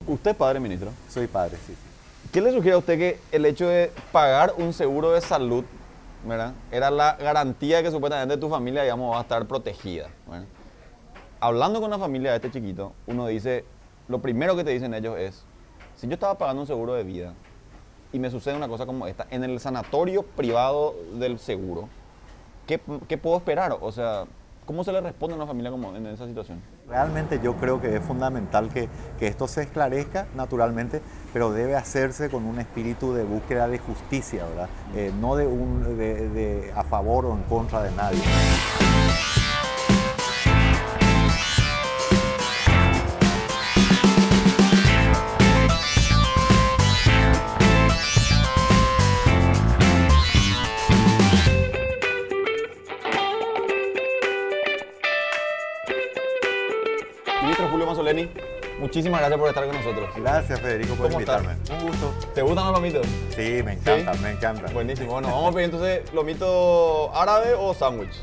Usted es padre, ministro. Soy padre, sí. ¿Qué le sugiere a usted que el hecho de pagar un seguro de salud, ¿verdad?, era la garantía de que supuestamente tu familia, digamos, va a estar protegida, ¿verdad? Hablando con la familia de este chiquito, uno dice, lo primero que te dicen ellos es, si yo estaba pagando un seguro de vida y me sucede una cosa como esta, en el sanatorio privado del seguro, ¿qué puedo esperar? O sea, ¿cómo se le responde a una familia como en esa situación? Realmente yo creo que es fundamental que esto se esclarezca naturalmente, pero debe hacerse con un espíritu de búsqueda de justicia, ¿verdad? No de a favor o en contra de nadie. Ministro Julio Mazzoleni, muchísimas gracias por estar con nosotros. Gracias, Federico, por ¿Cómo estás? invitarme. Un gusto. ¿Te gustan los lomitos? Sí, me encanta, ¿Sí? me encanta. Buenísimo. Bueno, vamos a pedir entonces lomito árabe o sándwich.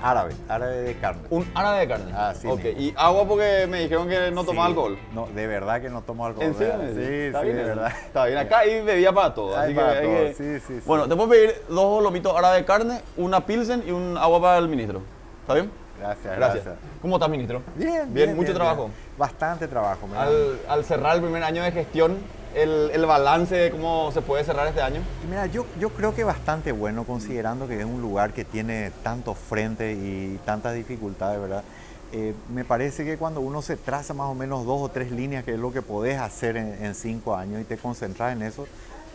Árabe de carne. Un árabe de carne. Ah, sí, Ok. mismo. Y agua porque me dijeron que no tomaba Sí. alcohol. No, de verdad que no tomo alcohol. ¿En serio? ¿verdad? Sí, Está sí, bien, de verdad. Está bien. Acá hay bebida para todo. Hay Así que para hay todo, que... sí, sí, sí. Bueno, te puedo pedir dos lomitos árabes de carne, una pilsen y un agua para el ministro. ¿Está bien? Gracias. ¿Cómo estás, ministro? Bien, Mucho trabajo. bien. Bastante trabajo. mira. Al cerrar el primer año de gestión, el balance de cómo se puede cerrar este año. Mira, yo creo que bastante bueno, considerando que es un lugar que tiene tantos frentes y tantas dificultades, ¿verdad? Me parece que cuando uno se traza más o menos 2 o 3 líneas, que es lo que podés hacer en 5 años, y te concentras en eso,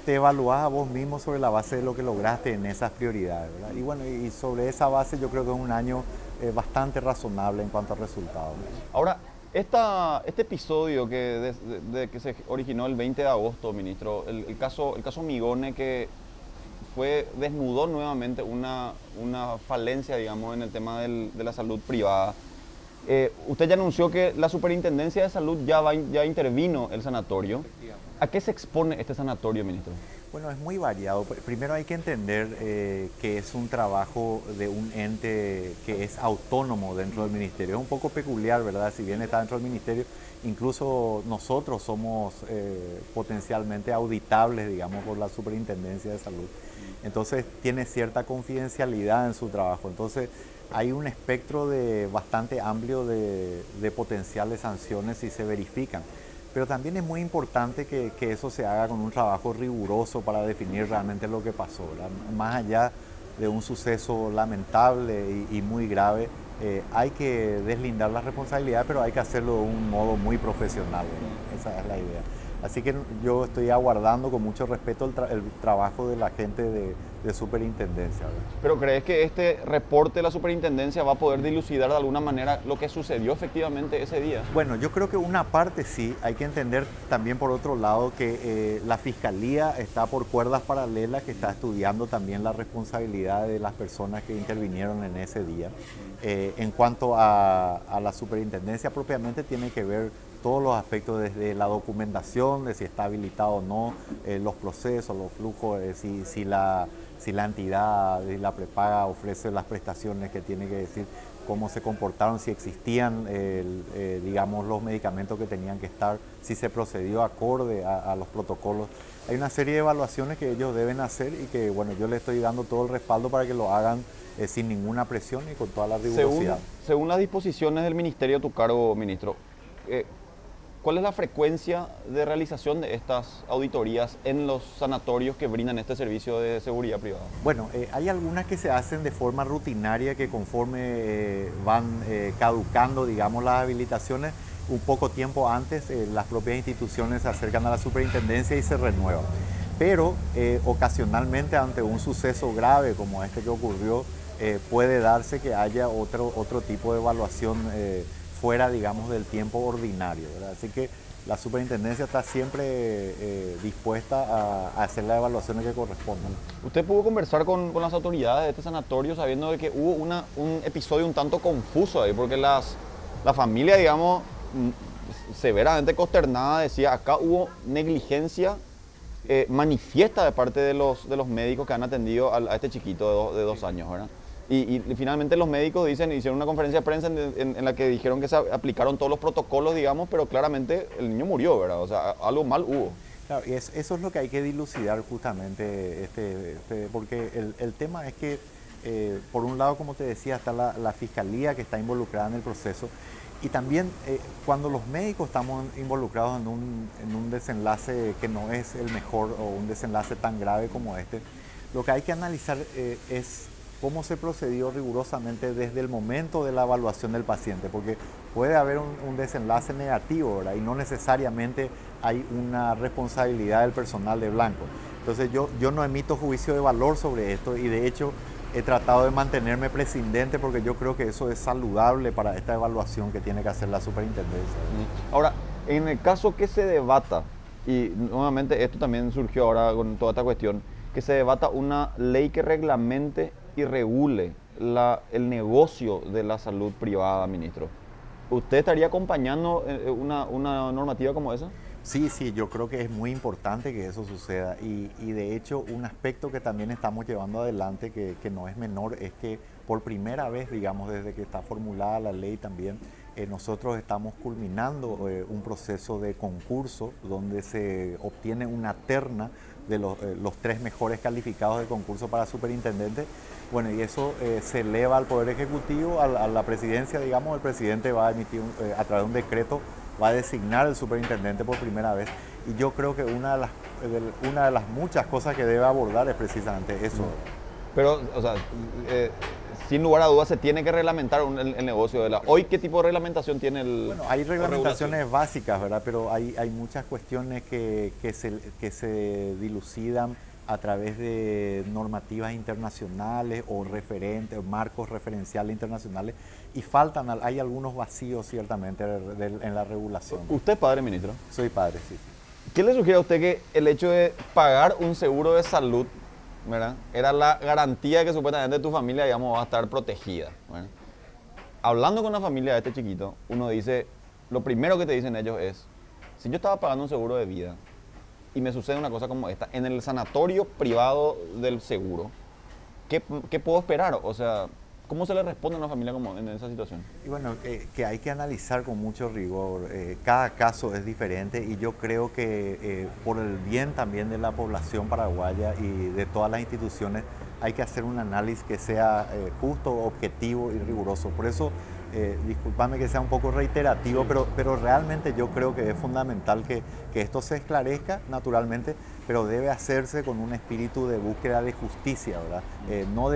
te evaluás a vos mismo sobre la base de lo que lograste en esas prioridades, ¿verdad? Y bueno, y sobre esa base yo creo que es un año bastante razonable en cuanto a resultados. Ahora, este episodio que se originó el 20 de agosto, ministro, el caso Migone, que desnudó nuevamente una falencia, digamos, en el tema de la salud privada. Usted ya anunció que la Superintendencia de Salud ya intervino el sanatorio. ¿A qué se expone este sanatorio, ministro? Bueno, es muy variado. Primero hay que entender que es un trabajo de un ente que es autónomo dentro del ministerio. Es un poco peculiar, ¿verdad? Si bien está dentro del ministerio, incluso nosotros somos potencialmente auditables, digamos, por la Superintendencia de Salud. Entonces tiene cierta confidencialidad en su trabajo. Entonces hay un espectro bastante amplio de potenciales sanciones si se verifican. Pero también es muy importante que eso se haga con un trabajo riguroso para definir realmente lo que pasó, ¿verdad? Más allá de un suceso lamentable y muy grave, hay que deslindar la responsabilidad, pero hay que hacerlo de un modo muy profesional, ¿verdad? Esa es la idea. Así que yo estoy aguardando con mucho respeto el trabajo de la gente de superintendencia, ¿verdad? ¿Pero crees que este reporte de la superintendencia va a poder dilucidar de alguna manera lo que sucedió efectivamente ese día? Bueno, yo creo que una parte sí. Hay que entender también por otro lado que la Fiscalía está por cuerdas paralelas, que está estudiando también la responsabilidad de las personas que intervinieron en ese día. En cuanto a la superintendencia propiamente, tiene que ver todos los aspectos desde la documentación, de si está habilitado o no, los procesos, los flujos, si la entidad de la prepaga ofrece las prestaciones, que tiene que decir cómo se comportaron, si existían, digamos, los medicamentos que tenían que estar, si se procedió acorde a los protocolos. Hay una serie de evaluaciones que ellos deben hacer y que, bueno, yo les estoy dando todo el respaldo para que lo hagan sin ninguna presión y con toda la rigurosidad. Según las disposiciones del ministerio a tu cargo, ministro, ¿cuál es la frecuencia de realización de estas auditorías en los sanatorios que brindan este servicio de seguridad privada? Bueno, hay algunas que se hacen de forma rutinaria, que conforme van caducando, digamos, las habilitaciones, un poco tiempo antes las propias instituciones se acercan a la superintendencia y se renuevan. Pero ocasionalmente, ante un suceso grave como este que ocurrió, puede darse que haya otro tipo de evaluación fuera, digamos, del tiempo ordinario, ¿verdad? Así que la superintendencia está siempre dispuesta a hacer las evaluaciones que correspondan. ¿Usted pudo conversar con las autoridades de este sanatorio sabiendo de que hubo un episodio un tanto confuso ahí? Porque la familia, digamos, severamente consternada, decía, acá hubo negligencia manifiesta de parte de los médicos que han atendido a este chiquito de 2 años, ¿verdad? Y finalmente los médicos hicieron una conferencia de prensa en la que dijeron que se aplicaron todos los protocolos, digamos, pero claramente el niño murió, ¿verdad? O sea, algo mal hubo. Claro, y eso es lo que hay que dilucidar justamente, porque el tema es que, por un lado, como te decía, está la fiscalía que está involucrada en el proceso, y también cuando los médicos estamos involucrados en un desenlace que no es el mejor o un desenlace tan grave como este, lo que hay que analizar es cómo se procedió rigurosamente desde el momento de la evaluación del paciente, porque puede haber un desenlace negativo, ¿verdad? Y no necesariamente hay una responsabilidad del personal de Blanco. Entonces yo no emito juicio de valor sobre esto y de hecho he tratado de mantenerme prescindente porque yo creo que eso es saludable para esta evaluación que tiene que hacer la superintendencia. Ahora, en el caso que se debata, y nuevamente esto también surgió ahora con toda esta cuestión, que se debata una ley que reglamente y regule el negocio de la salud privada, ministro. ¿Usted estaría acompañando una normativa como esa? Sí, yo creo que es muy importante que eso suceda y de hecho un aspecto que también estamos llevando adelante que no es menor es que por primera vez, digamos, desde que está formulada la ley también, nosotros estamos culminando un proceso de concurso donde se obtiene una terna de los 3 mejores calificados de concurso para superintendente. Bueno, y eso se eleva al Poder Ejecutivo, a la presidencia, digamos, el presidente va a emitir a través de un decreto, va a designar el superintendente por primera vez. Y yo creo que una de las muchas cosas que debe abordar es precisamente eso. Pero, o sea, sin lugar a dudas se tiene que reglamentar el negocio de la... Hoy, ¿qué tipo de reglamentación tiene el...? Bueno, hay reglamentaciones básicas, ¿verdad? Pero hay muchas cuestiones que se dilucidan a través de normativas internacionales o referentes, marcos referenciales internacionales, y hay algunos vacíos ciertamente en la regulación. ¿Usted es padre, ministro? Soy padre, sí. ¿Qué le sugiere a usted que el hecho de pagar un seguro de salud, ¿verdad?, era la garantía de que supuestamente tu familia, digamos, va a estar protegida, ¿verdad? Hablando con una familia de este chiquito, uno dice, lo primero que te dicen ellos es, si yo estaba pagando un seguro de vida y me sucede una cosa como esta, en el sanatorio privado del seguro, ¿qué puedo esperar? O sea, ¿cómo se le responde a una familia como en esa situación? Y bueno, que hay que analizar con mucho rigor. Cada caso es diferente y yo creo que por el bien también de la población paraguaya y de todas las instituciones hay que hacer un análisis que sea justo, objetivo y riguroso. Por eso, discúlpame que sea un poco reiterativo, pero realmente yo creo que es fundamental que esto se esclarezca naturalmente, pero debe hacerse con un espíritu de búsqueda de justicia, ¿verdad? No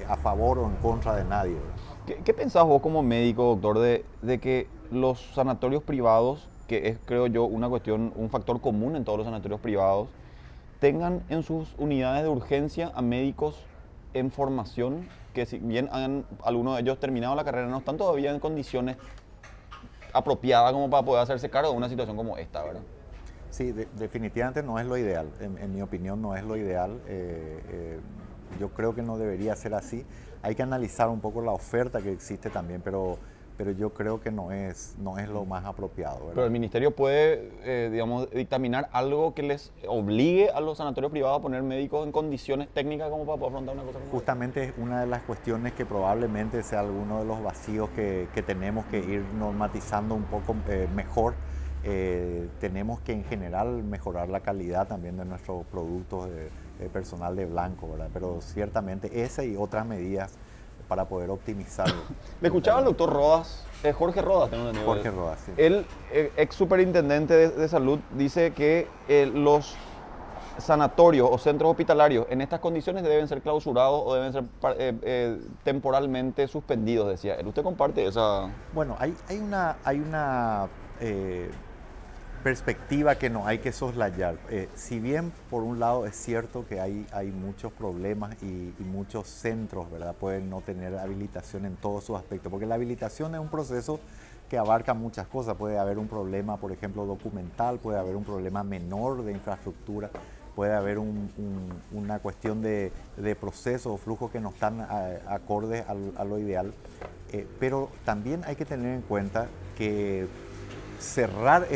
a favor o en contra de nadie, ¿verdad? ¿Qué pensás vos como médico, doctor, de que los sanatorios privados, que es, creo yo, un factor común en todos los sanatorios privados, tengan en sus unidades de urgencia a médicos en formación, que si bien algunos de ellos terminado la carrera, no están todavía en condiciones apropiadas como para poder hacerse cargo de una situación como esta, ¿verdad? Sí, definitivamente no es lo ideal, en mi opinión no es lo ideal. Yo creo que no debería ser así. Hay que analizar un poco la oferta que existe también, pero yo creo que no es lo más apropiado, ¿verdad? Pero el ministerio puede, digamos, dictaminar algo que les obligue a los sanatorios privados a poner médicos en condiciones técnicas como para poder afrontar una cosa como esta. Justamente es una de las cuestiones que probablemente sea alguno de los vacíos que tenemos que ir normatizando un poco mejor. Tenemos que en general mejorar la calidad también de nuestros productos de personal de Blanco, ¿verdad? Pero ciertamente esa y otras medidas para poder optimizarlo. Le escuchaba al doctor Rodas, Jorge Rodas, tengo entendido. Jorge Rodas, sí. El ex superintendente de salud dice que los sanatorios o centros hospitalarios en estas condiciones deben ser clausurados o deben ser temporalmente suspendidos, decía él. ¿Usted comparte esa...? Bueno, hay una perspectiva que no hay que soslayar. Si bien por un lado es cierto que hay muchos problemas y muchos centros, ¿verdad?, pueden no tener habilitación en todos sus aspectos, porque la habilitación es un proceso que abarca muchas cosas. Puede haber un problema, por ejemplo, documental, puede haber un problema menor de infraestructura, puede haber una cuestión de procesos o flujos que no están acordes a lo ideal, pero también hay que tener en cuenta que cerrar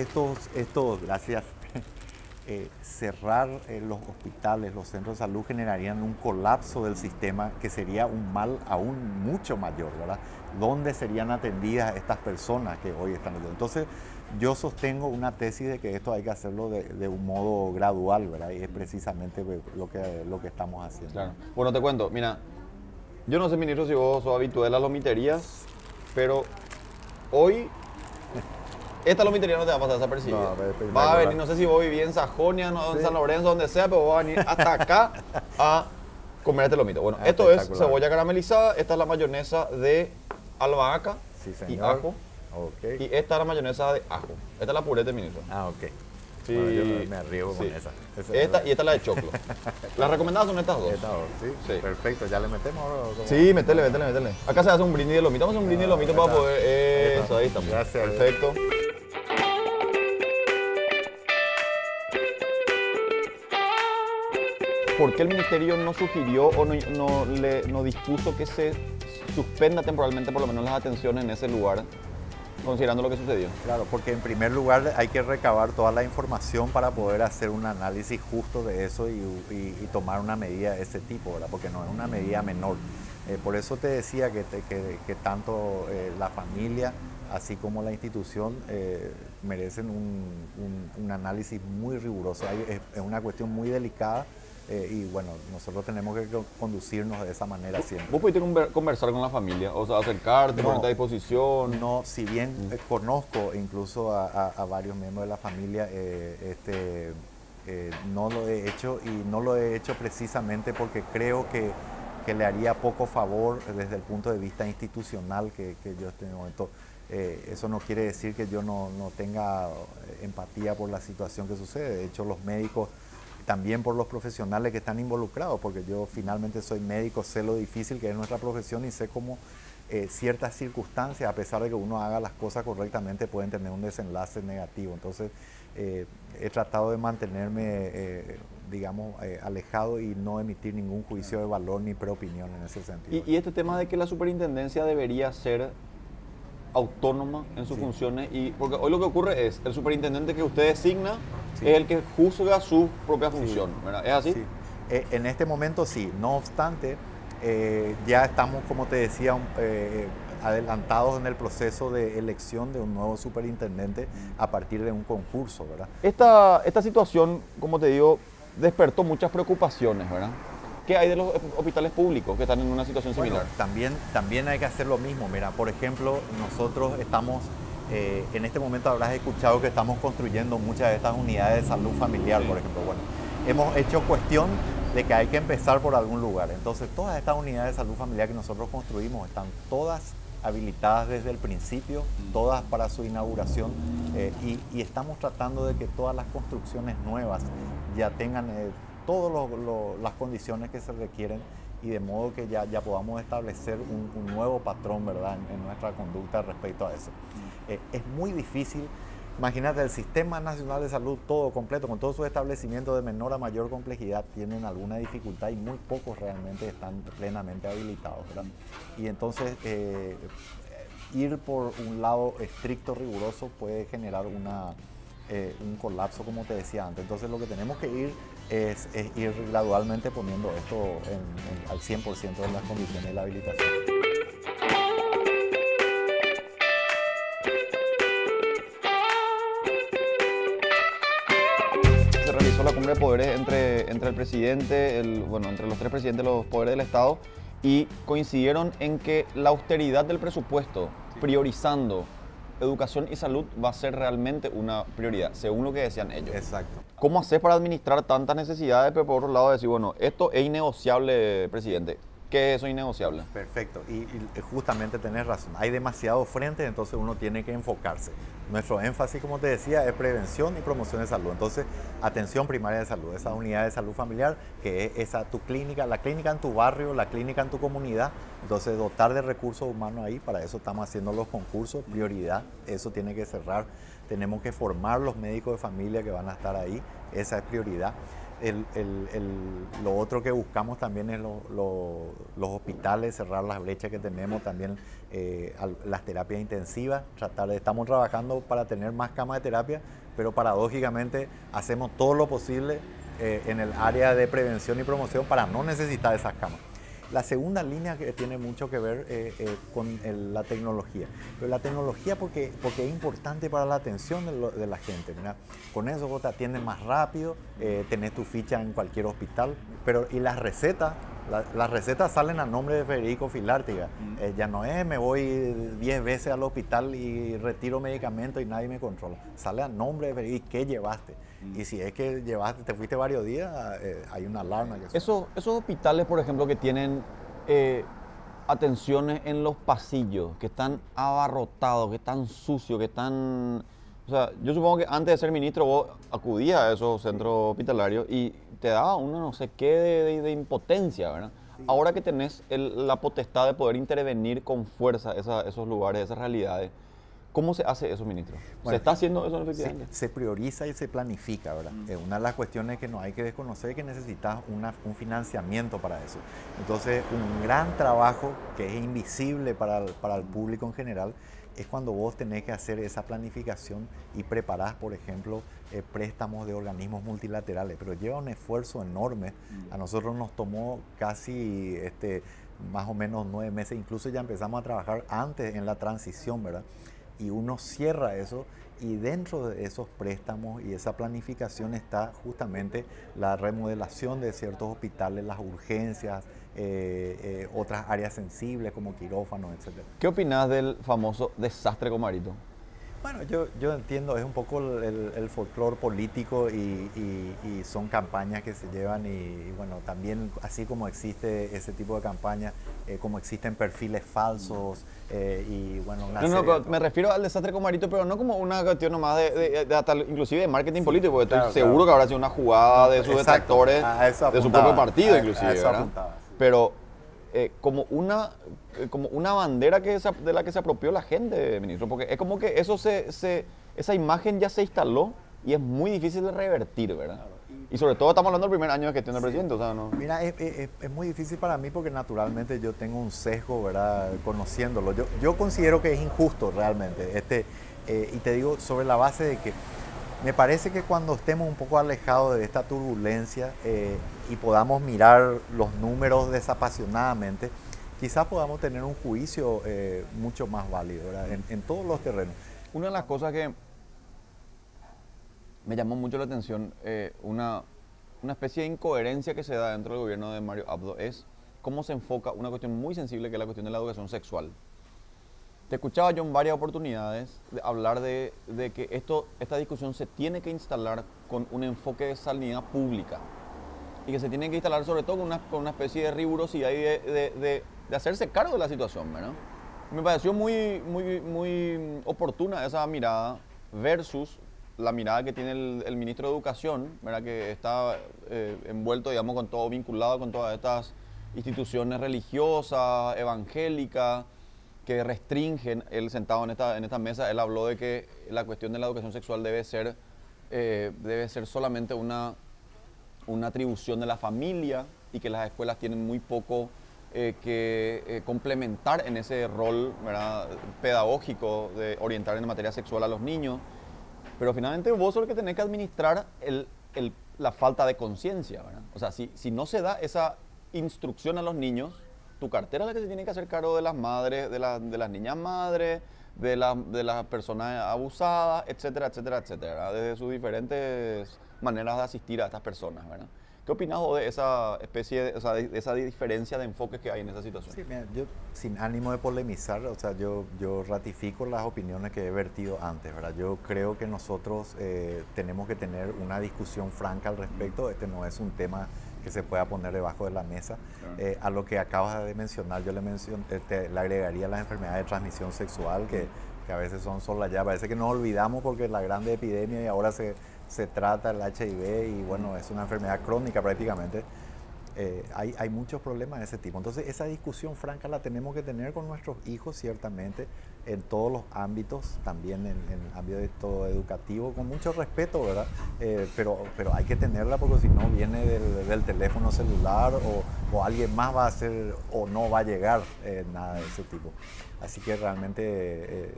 cerrar los hospitales, los centros de salud generarían un colapso del sistema que sería un mal aún mucho mayor, ¿verdad? ¿Dónde serían atendidas estas personas que hoy están ayudando? Entonces, yo sostengo una tesis de que esto hay que hacerlo de un modo gradual, ¿verdad? Y es precisamente lo que estamos haciendo. Claro. Bueno, te cuento, mira, yo no sé, ministro, si vos sos habitual a las lomiterías, pero hoy esta lomitería no te va a pasar desapercibida. No, va a venir, no sé si vos vivís en Sajonia, no, en San Lorenzo, donde sea, pero vas a venir hasta acá a comer este lomito. Bueno, esto es cebolla caramelizada, esta es la mayonesa de albahaca y ajo. Okay. Y esta es la mayonesa de ajo. Esta es la purete, ministro. Ah, ok. Sí. Bueno, yo me arriesgo con esa. Esta y esta es la de choclo. Las recomendadas son estas dos. Estas dos, ¿sí? Sí. Perfecto. ¿Ya le metemos ahora? Sí, métele. Acá se hace un brindis de lomito. Vamos a hacer un brindis de lomito para poder... Eso, ahí estamos. Gracias. Perfecto. ¿Por qué el ministerio no sugirió o no dispuso que se suspenda temporalmente por lo menos las atenciones en ese lugar, considerando lo que sucedió? Claro, porque en primer lugar hay que recabar toda la información para poder hacer un análisis justo de eso y tomar una medida de ese tipo, ¿verdad? Porque no es una medida menor. Por eso te decía que tanto la familia así como la institución merecen un análisis muy riguroso. Es una cuestión muy delicada. Y bueno, nosotros tenemos que conducirnos de esa manera siempre. ¿Vos pudiste conversar con la familia? O sea, acercarte, ponerte a disposición. No, si bien conozco incluso a varios miembros de la familia, no lo he hecho y no lo he hecho precisamente porque creo que le haría poco favor desde el punto de vista institucional que yo esté en el momento. Eso no quiere decir que yo no tenga empatía por la situación que sucede. De hecho, los médicos, también por los profesionales que están involucrados, porque yo finalmente soy médico, sé lo difícil que es nuestra profesión y sé cómo ciertas circunstancias, a pesar de que uno haga las cosas correctamente, pueden tener un desenlace negativo. Entonces, he tratado de mantenerme, digamos, alejado y no emitir ningún juicio de valor ni preopinión en ese sentido. Y este tema de que la superintendencia debería ser autónoma en sus funciones, porque hoy lo que ocurre es, el superintendente que usted designa es el que juzga su propia función, ¿verdad? ¿Es así? Sí. En este momento sí, no obstante, ya estamos, como te decía, adelantados en el proceso de elección de un nuevo superintendente a partir de un concurso, ¿verdad? Esta situación, como te digo, despertó muchas preocupaciones, ¿verdad? ¿Qué hay de los hospitales públicos que están en una situación similar? Bueno, también hay que hacer lo mismo. Mira, por ejemplo, nosotros estamos, en este momento habrás escuchado que estamos construyendo muchas de estas unidades de salud familiar, por ejemplo. Bueno, hemos hecho cuestión de que hay que empezar por algún lugar. Entonces, todas estas unidades de salud familiar que nosotros construimos están todas habilitadas desde el principio, todas para su inauguración, y estamos tratando de que todas las construcciones nuevas ya tengan todas las condiciones que se requieren y de modo que ya podamos establecer un nuevo patrón, ¿verdad?, en nuestra conducta respecto a eso. Es muy difícil, imagínate, el Sistema Nacional de Salud todo completo, con todos sus establecimientos de menor a mayor complejidad, tienen alguna dificultad y muy pocos realmente están plenamente habilitados, ¿verdad? Y entonces ir por un lado estricto, riguroso, puede generar un colapso, como te decía antes. Entonces lo que tenemos que ir es ir gradualmente poniendo esto al 100% de las condiciones de la habilitación. Se realizó la cumbre de poderes entre el presidente, entre los tres presidentes de los poderes del Estado, y coincidieron en que la austeridad del presupuesto, priorizando educación y salud, va a ser realmente una prioridad, según lo que decían ellos. Exacto. ¿Cómo hacer para administrar tantas necesidades, pero por otro lado decir, bueno, esto es innegociable, presidente? ¿Qué es eso innegociable? Perfecto, y justamente tenés razón, hay demasiados frentes, entonces uno tiene que enfocarse. Nuestro énfasis, como te decía, es prevención y promoción de salud. Entonces, atención primaria de salud, esa unidad de salud familiar, que es tu clínica, la clínica en tu barrio, la clínica en tu comunidad. Entonces, dotar de recursos humanos ahí, para eso estamos haciendo los concursos, prioridad, eso tiene que cerrar. Tenemos que formar los médicos de familia que van a estar ahí, esa es prioridad. Lo otro que buscamos también es los hospitales, cerrar las brechas que tenemos, también las terapias intensivas, estamos trabajando para tener más camas de terapia, pero paradójicamente hacemos todo lo posible en el área de prevención y promoción para no necesitar esas camas. La segunda línea que tiene mucho que ver con la tecnología. Pero la tecnología porque es importante para la atención de la gente. ¿Verdad? Con eso vos te atiendes más rápido, tenés tu ficha en cualquier hospital. Y las recetas salen a nombre de Federico Filártiga. Ya no es me voy 10 veces al hospital y retiro medicamentos y nadie me controla. Sale a nombre de Federico. ¿Y qué llevaste? Y si es que te fuiste varios días, hay una alarma. Esos hospitales, por ejemplo, que tienen atenciones en los pasillos, que están abarrotados, que están sucios, que están... O sea, yo supongo que antes de ser ministro vos acudías a esos centros hospitalarios y te daba una no sé qué de impotencia, ¿verdad? Sí. Ahora que tenés la potestad de poder intervenir con fuerza esos lugares, esas realidades, ¿cómo se hace eso, ministro? Bueno, ¿se está haciendo eso efectivamente? Se prioriza y se planifica, ¿verdad? Una de las cuestiones que no hay que desconocer es que necesitas un financiamiento para eso. Entonces, un gran trabajo que es invisible para el público en general es cuando vos tenés que hacer esa planificación y preparás, por ejemplo, préstamos de organismos multilaterales, pero lleva un esfuerzo enorme. A nosotros nos tomó casi más o menos 9 meses, incluso ya empezamos a trabajar antes en la transición, ¿verdad? Y uno cierra eso y dentro de esos préstamos y esa planificación está justamente la remodelación de ciertos hospitales, las urgencias, otras áreas sensibles como quirófanos, etc. ¿Qué opinás del famoso desastre Comarito? Bueno, yo entiendo, es un poco el folclore político y son campañas que se llevan y bueno, también así como existe ese tipo de campañas, como existen perfiles falsos y bueno... me refiero al desastre Comarito, pero no como una cuestión nomás inclusive de marketing político, porque claro, estoy seguro que habrá sido una jugada de sus detractores, de su propio partido inclusive, ¿verdad? Pero como una bandera de la que se apropió la gente, ministro, porque es como que esa imagen ya se instaló y es muy difícil de revertir, ¿verdad? Claro. Y sobre todo estamos hablando del primer año de gestión del presidente, o sea, ¿no? Mira, es muy difícil para mí porque naturalmente yo tengo un sesgo, ¿verdad? Conociéndolo. Yo considero que es injusto realmente, y te digo sobre la base de que me parece que cuando estemos un poco alejados de esta turbulencia y podamos mirar los números desapasionadamente, quizás podamos tener un juicio mucho más válido, ¿verdad? En todos los terrenos. Una de las cosas que me llamó mucho la atención, una especie de incoherencia que se da dentro del gobierno de Mario Abdo es cómo se enfoca una cuestión muy sensible que es la cuestión de la educación sexual. Te escuchaba yo en varias oportunidades de hablar de que esta discusión se tiene que instalar con un enfoque de sanidad pública y que se tiene que instalar sobre todo con una especie de rigurosidad y de hacerse cargo de la situación, ¿verdad? Me pareció muy oportuna esa mirada versus la mirada que tiene el ministro de Educación, ¿verdad? Que está envuelto, digamos, con todo, vinculado con todas estas instituciones religiosas, evangélicas, que restringen. Él sentado en esta mesa, él habló de que la cuestión de la educación sexual debe ser solamente una atribución de la familia y que las escuelas tienen muy poco que complementar en ese rol, ¿verdad?, pedagógico de orientar en materia sexual a los niños. Pero finalmente vos sos el que tenés que administrar la falta de conciencia, ¿verdad? O sea, si no se da esa instrucción a los niños, tu cartera es la que se tiene que hacer cargo de las madres, de las niñas madres, de las personas abusadas, etcétera, etcétera, etcétera, ¿verdad? Desde sus diferentes maneras de asistir a estas personas, ¿verdad? ¿Qué opinas vos de esa especie, de esa diferencia de enfoques que hay en esa situación? Sí, mira, yo sin ánimo de polemizar, o sea, yo ratifico las opiniones que he vertido antes, ¿verdad? Yo creo que nosotros tenemos que tener una discusión franca al respecto. Este no es un tema que se pueda poner debajo de la mesa. Claro. A lo que acabas de mencionar, yo le agregaría las enfermedades de transmisión sexual, que a veces son soslayadas. Parece que nos olvidamos porque es la grande epidemia y ahora se trata el HIV y bueno, es una enfermedad crónica prácticamente. Hay muchos problemas de ese tipo. Entonces esa discusión franca la tenemos que tener con nuestros hijos ciertamente, en todos los ámbitos, también en el ámbito educativo, con mucho respeto, ¿verdad? Pero hay que tenerla porque si no viene del teléfono celular o alguien más va a hacer o no va a llegar nada de ese tipo. Así que realmente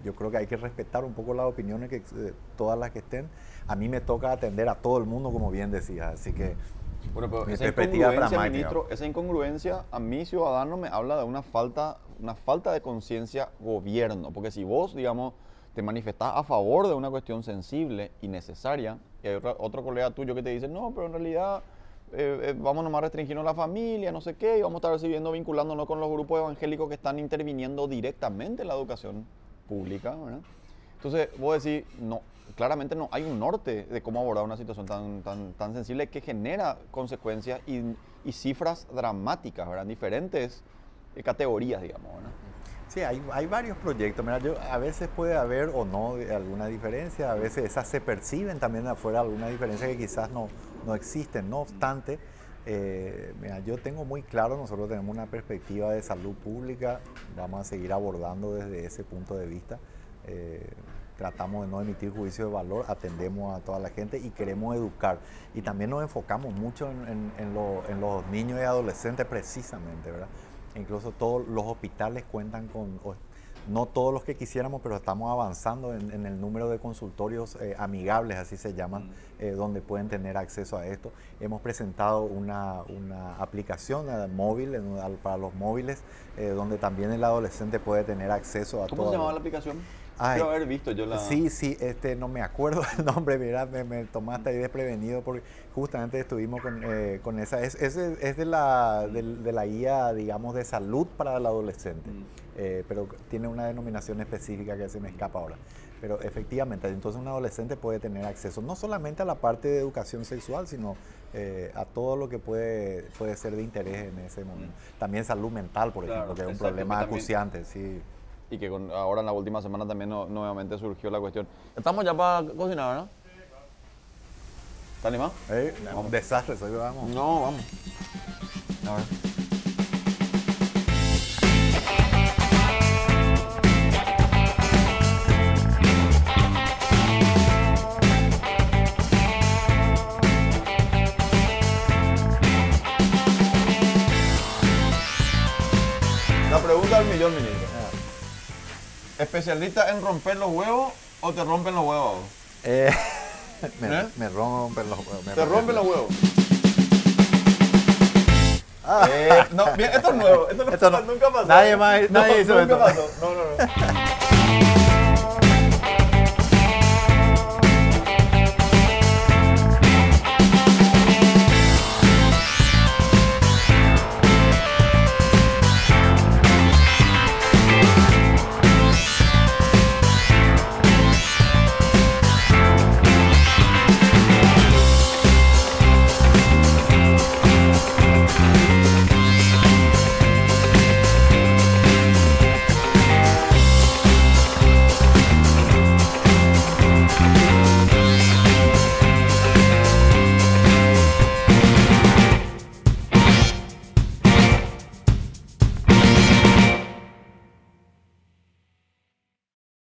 yo creo que hay que respetar un poco las opiniones, todas las que estén. A mí me toca atender a todo el mundo, como bien decías, así que bueno, pero mi esa perspectiva incongruencia, pragmática. ministro, esa incongruencia a mí, ciudadano, me habla de una falta de conciencia gobierno. Porque si vos, digamos, te manifestás a favor de una cuestión sensible y necesaria, y hay otro colega tuyo que te dice, no, pero en realidad vamos nomás a restringirnos la familia, no sé qué, y vamos a estar recibiendo, vinculándonos con los grupos evangélicos que están interviniendo directamente en la educación pública, ¿verdad? Entonces, vos decís, no, claramente no hay un norte de cómo abordar una situación tan sensible que genera consecuencias y cifras dramáticas, ¿verdad? En diferentes categorías, digamos, ¿verdad? Sí, hay varios proyectos. Mira, a veces puede haber o no alguna diferencia, a veces esas se perciben también de afuera, alguna diferencia que quizás no existen. No obstante, mira, yo tengo muy claro, nosotros tenemos una perspectiva de salud pública, vamos a seguir abordando desde ese punto de vista. Tratamos de no emitir juicio de valor, atendemos a toda la gente y queremos educar. Y también nos enfocamos mucho en los niños y adolescentes precisamente, ¿verdad? Incluso todos los hospitales cuentan con, no todos los que quisiéramos, pero estamos avanzando en el número de consultorios amigables, así se llaman, donde pueden tener acceso a esto. Hemos presentado una aplicación móvil para los móviles, donde también el adolescente puede tener acceso a todo. ¿Cómo se llamaba la aplicación? Quiero haber visto yo la... Sí, no me acuerdo el nombre, mira, me tomaste ahí desprevenido porque justamente estuvimos con esa, es de la guía, digamos, de salud para el adolescente, pero tiene una denominación específica que se me escapa ahora. Pero efectivamente, entonces un adolescente puede tener acceso no solamente a la parte de educación sexual, sino a todo lo que puede ser de interés en ese momento. También salud mental, por ejemplo, que es un problema acuciante, sí. Y que ahora en la última semana también nuevamente surgió la cuestión. Estamos ya para cocinar, ¿no? ¿Estás animado? Un desastre, soy vamos. No, vamos. A ver. La pregunta del millón, ministro. ¿Especialista en romper los huevos o te rompen los huevos? Me rompen los huevos. ¿Te rompen los huevos? No, bien, esto es nuevo. Esto nunca pasó. Nadie hizo nunca esto. pasó. No.